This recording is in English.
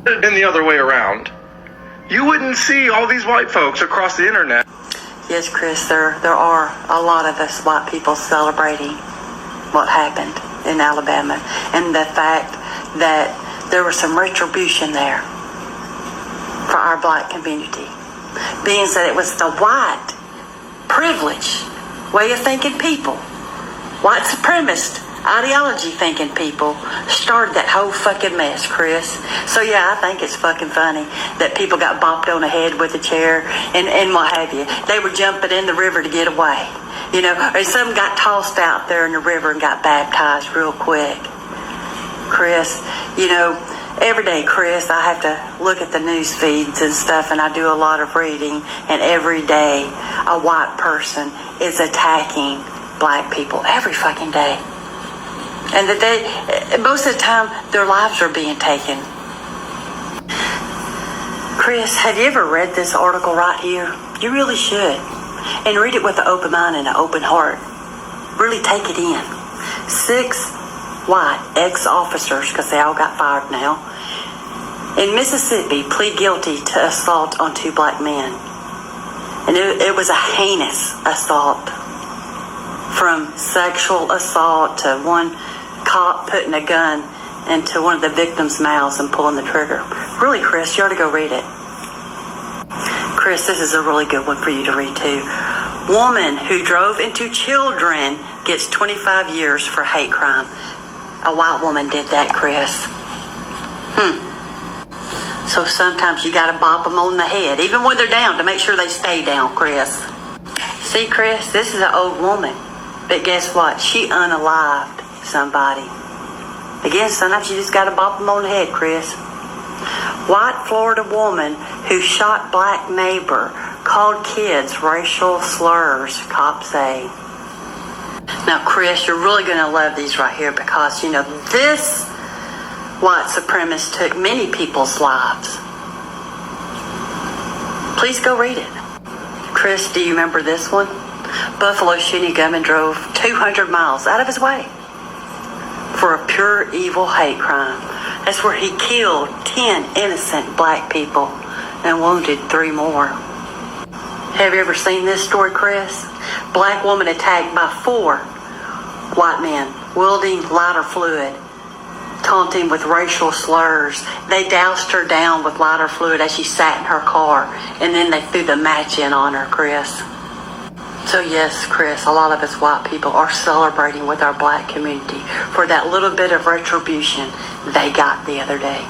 If it had been the other way around, you wouldn't see all these white folks across the internet. Yes, Chris, there are a lot of us white people celebrating what happened in Alabama, and the fact that there was some retribution there for our black community, being that it was the white privilege way of thinking people, white supremacist ideology thinking people started that whole fucking mess, Chris. So yeah, I think it's fucking funny that people got bopped on the head with a chair and what have you. They were jumping in the river to get away, you know, or some got tossed out there in the river and got baptized real quick. Chris, you know, every day, Chris, I have to look at the news feeds and stuff, and I do a lot of reading, and every day a white person is attacking black people every fucking day. And that most of the time, their lives are being taken. Chris, have you ever read this article right here? You really should. And read it with an open mind and an open heart. Really take it in. 6 white ex-officers, because they all got fired now, in Mississippi plead guilty to assault on 2 black men. And it was a heinous assault. From sexual assault to one cop putting a gun into one of the victims' mouths and pulling the trigger. Really, Chris, you ought to go read it. Chris, this is a really good one for you to read too. Woman who drove into children gets 25 years for hate crime. A white woman did that, Chris. So sometimes you gotta bop them on the head, even when they're down, to make sure they stay down, Chris. See, Chris, this is an old woman. But guess what? She unalived somebody. Again, sometimes you just got to bop them on the head, Chris. White Florida woman who shot black neighbor called kids racial slurs, cops say. Now, Chris, you're really going to love these right here because, you know, this white supremacist took many people's lives. Please go read it. Chris, do you remember this one? Buffalo shooting gunman drove 200 miles out of his way for a pure evil hate crime. That's where he killed 10 innocent black people and wounded 3 more. Have you ever seen this story, Chris? Black woman attacked by 4 white men wielding lighter fluid, taunting with racial slurs. They doused her down with lighter fluid as she sat in her car, and then they threw the match in on her, Chris. So yes, Chris, a lot of us white people are celebrating with our black community for that little bit of retribution they got the other day.